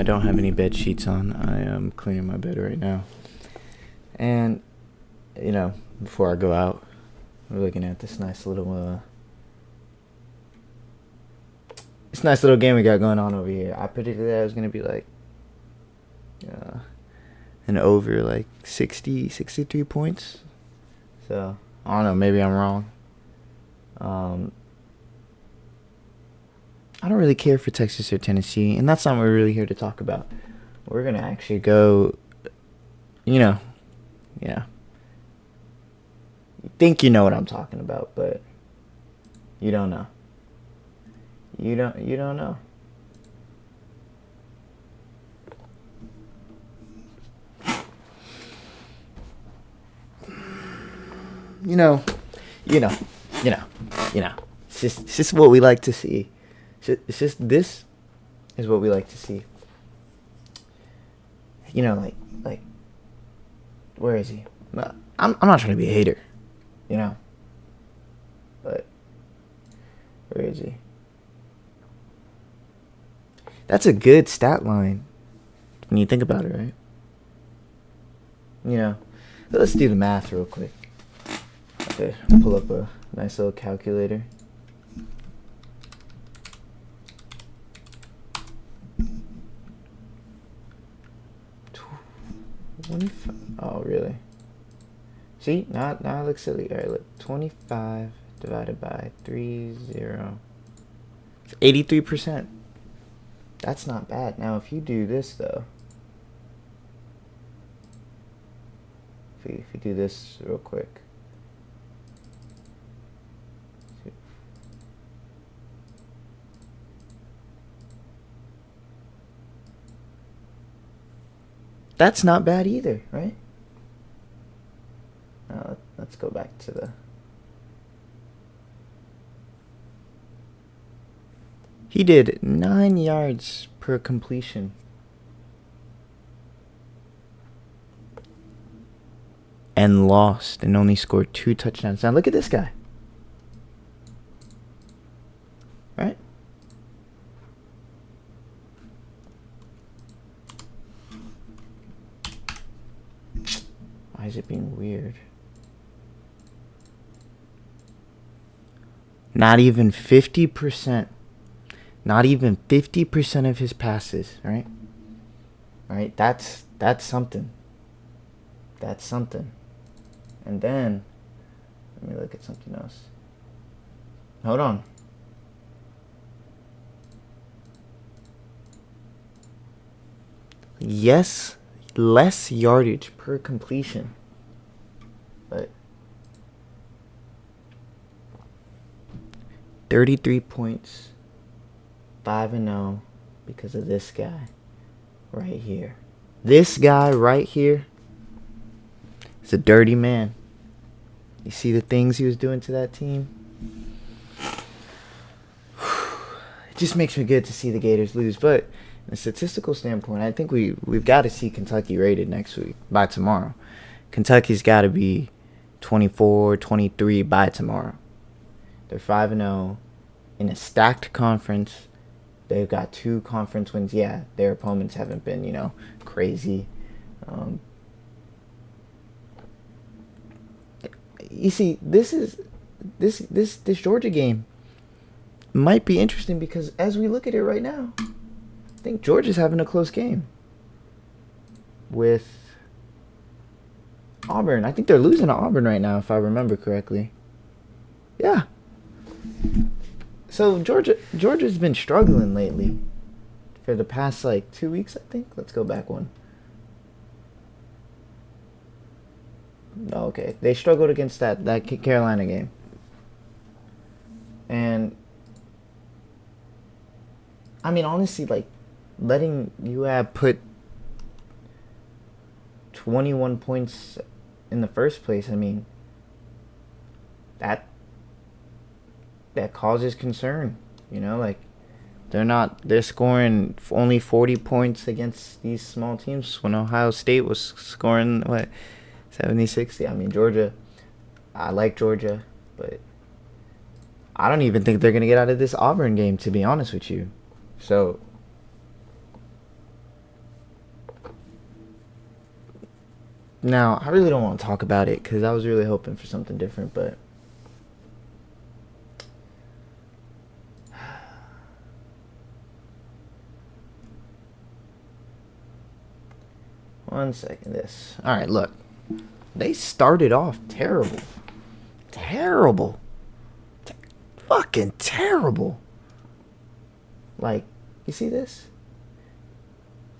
I don't have any bed sheets on. I am cleaning my bed right now. And, before I go out, we're looking at this nice little game we got going on over here. I predicted that it was going to be like an over like 60, 63 points. So, I don't know, maybe I'm wrong. I don't really care for Texas or Tennessee, and that's not what we're really here to talk about. We're going to actually go, you think you know what I'm talking about, but you don't know. You don't know. It's just what we like to see. It's just this is what we like to see. Like, where is he? I'm not trying to be a hater, but where is he? That's a good stat line when you think about it, right? Let's do the math real quick. Okay, pull up a nice little calculator. Oh, really? See, now it looks silly. All right, look, 25 divided by 30. It's 83%. That's not bad. Now, if you do this, though, if you do this real quick. That's not bad either, right? Now, let's go back to the... He did 9 yards per completion. And lost and only scored 2 touchdowns. Now look at this guy. Right? Why is it being weird? Not even 50%. Not even 50% of his passes, right? Right? That's something. That's something. And then, let me look at something else. Hold on. Yes, less yardage per completion. But 33 points, 5-0 because of this guy right here. This guy right here is a dirty man. You see the things he was doing to that team? It just makes me good to see the Gators lose. But in a statistical standpoint, I think we've got to see Kentucky rated next week by tomorrow. Kentucky's got to be 24-23 by tomorrow. They're 5-0 in a stacked conference. They've got 2 conference wins. Yeah, their opponents haven't been, crazy. You see, this Georgia game might be interesting because as we look at it right now, I think Georgia's having a close game with Auburn. I think they're losing to Auburn right now, if I remember correctly. Yeah. So Georgia's been struggling lately for the past 2 weeks, I think. Let's go back one. Oh, okay. They struggled against that Carolina game. And I mean, honestly, letting UAB put 21 points in the first place, I mean, that causes concern. They're scoring only 40 points against these small teams when Ohio State was scoring 70, 60. I mean, Georgia, I like Georgia, but I don't even think they're going to get out of this Auburn game, to be honest with you. So Now, I really don't want to talk about it because I was really hoping for something different, but one second. This. All right, look. They started off terrible. Terrible. Fucking terrible. Like, you see this?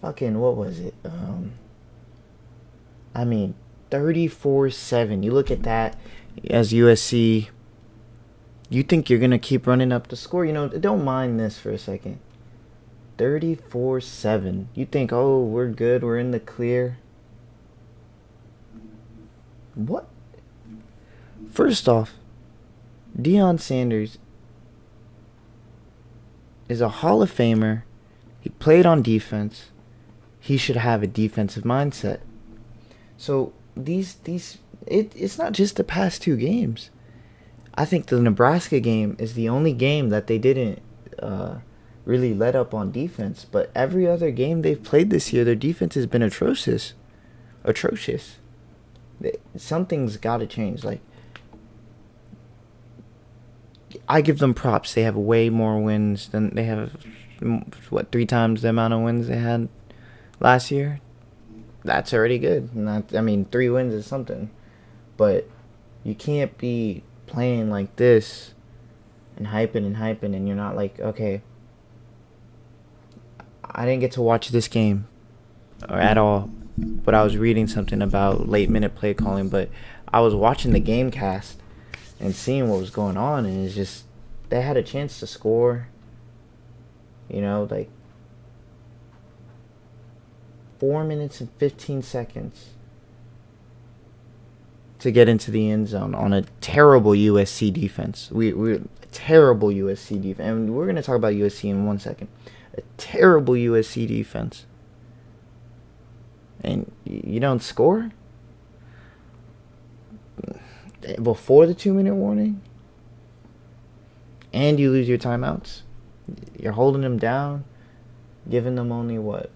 Fucking, what was it? I mean, 34-7. You look at that as USC. You think you're going to keep running up the score? You know, don't mind this for a second. 34-7. You think, oh, we're good. We're in the clear. What? First off, Deion Sanders is a Hall of Famer. He played on defense. He should have a defensive mindset. So it's not just the past two games. I think the Nebraska game is the only game that they didn't really let up on defense. But every other game they've played this year, their defense has been atrocious. Something's got to change. Like, I give them props. They have way more wins than they have. What, 3 times the amount of wins they had last year? That's already good. Not, I mean, 3 wins is something. But you can't be playing like this and hyping, and you're not like, okay, I didn't get to watch this game or at all, but I was reading something about late minute play calling, but I was watching the game cast and seeing what was going on, and it's just, they had a chance to score, you know, like 4 minutes and 15 seconds to get into the end zone on a terrible USC defense. We terrible USC defense, and we're going to talk about USC in 1 second. A terrible USC defense. And you don't score? Before the 2-minute warning? And you lose your timeouts? You're holding them down, giving them only what?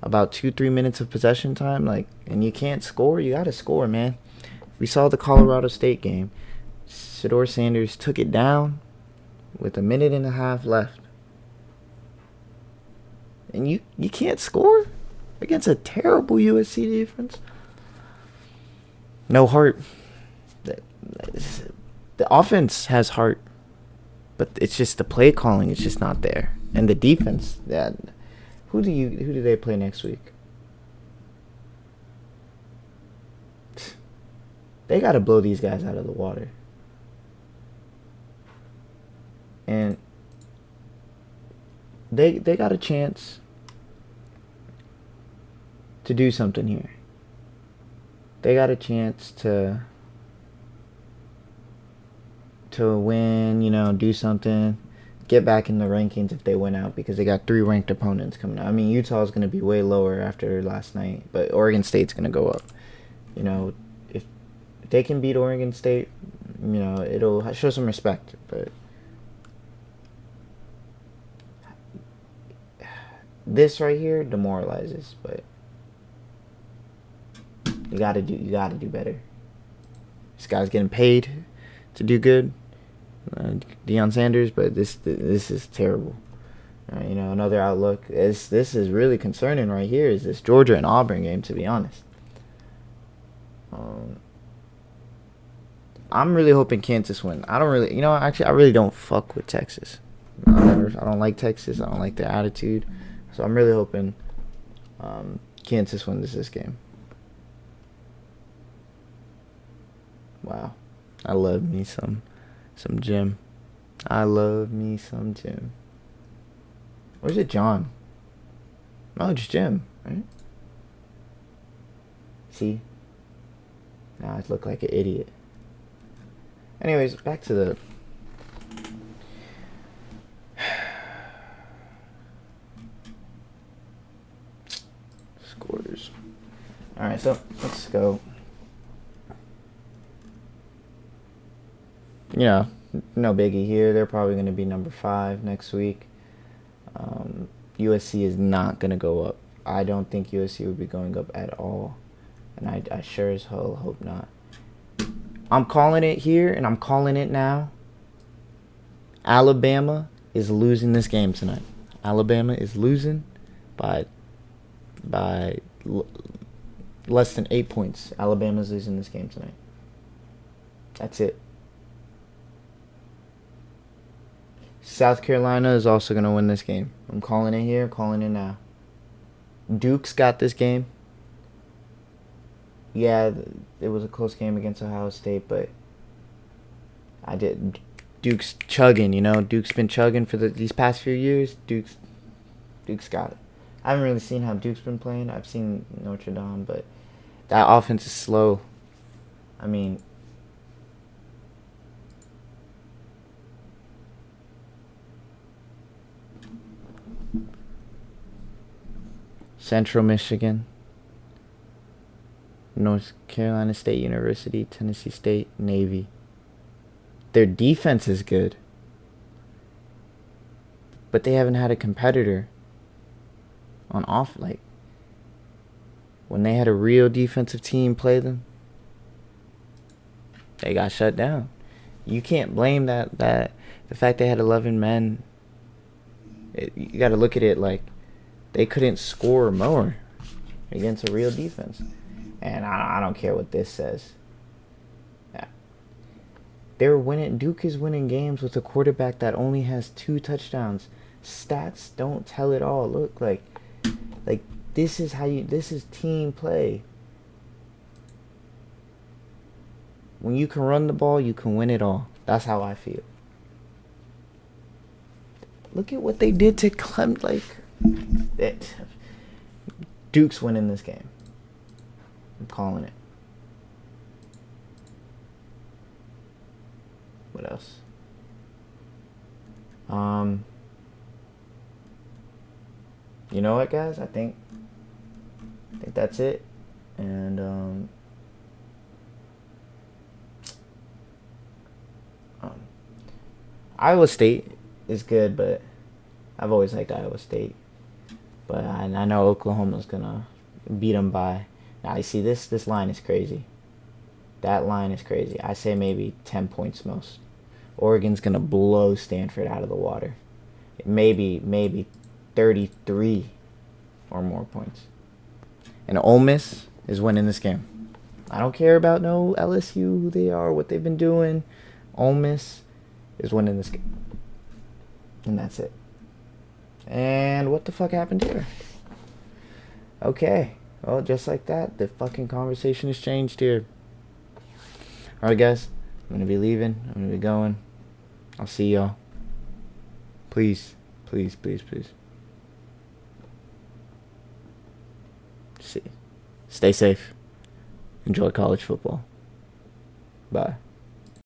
About 2-3 minutes of possession time, like, and you can't score. You gotta score, man. We saw the Colorado State game. Shedeur Sanders took it down with 1.5 minutes left, and you can't score against a terrible USC defense. No heart. The offense has heart, but it's just the play calling is just not there, and the defense. That who do they play next week? They got to blow these guys out of the water, and they got a chance to do something here. They got a chance to win, you know, do something, get back in the rankings if they win out, because they got 3 ranked opponents coming out. I mean, Utah's going to be way lower after last night, but Oregon State's going to go up. You know, if they can beat Oregon State, you know, it'll show some respect, but this right here demoralizes, but you got to do better. This guy's getting paid to do good. Deion Sanders, but this is terrible. You know, another outlook is this is really concerning right here is this Georgia and Auburn game, to be honest. I'm really hoping Kansas win. I really don't fuck with Texas. I don't like Texas. I don't like their attitude. So I'm really hoping Kansas wins this game. Wow. I love me some Jim. I love me some Jim. Or is it John? No, it's Jim, right? See? Now I look like an idiot. Anyways, back to the scores. Alright, so let's go. You know, no biggie here. They're probably going to be number 5 next week. USC is not going to go up. I don't think USC would be going up at all. And I sure as hell hope not. I'm calling it here, and I'm calling it now. Alabama is losing this game tonight. Alabama is losing by less than 8 points. Alabama's losing this game tonight. That's it. South Carolina is also going to win this game. I'm calling it here, calling it now. Duke's got this game. Yeah, it was a close game against Ohio State, but Duke's chugging, you know. Duke's been chugging for these past few years. Duke's got it. I haven't really seen how Duke's been playing. I've seen Notre Dame, but that offense is slow. I mean, Central Michigan, North Carolina State University, Tennessee State, Navy. Their defense is good, but they haven't had a competitor on off. Like, when they had a real defensive team play them, they got shut down. You can't blame that the fact they had 11 men. You got to look at it like they couldn't score more against a real defense. And I don't care what this says. Yeah. They're winning. Duke is winning games with a quarterback that only has 2 touchdowns. Stats don't tell it all. Look, like this is team play. When you can run the ball, you can win it all. That's how I feel. Look at what they did to Clem. Duke's winning this game. I'm calling it. What else? You know what, guys? I think that's it. And Iowa State is good, but I've always liked Iowa State. But I know Oklahoma's gonna beat them by. Now you see this line is crazy. That line is crazy. I say maybe 10 points most. Oregon's gonna blow Stanford out of the water. Maybe 33 or more points. And Ole Miss is winning this game. I don't care about no LSU, who they are, what they've been doing. Ole Miss is winning this game. And that's it. And what the fuck happened here? Okay. Well, just like that, the fucking conversation has changed here. Alright, guys. I'm going to be leaving. I'm going to be going. I'll see y'all. Please. Please, please, please. Stay safe. Enjoy college football. Bye.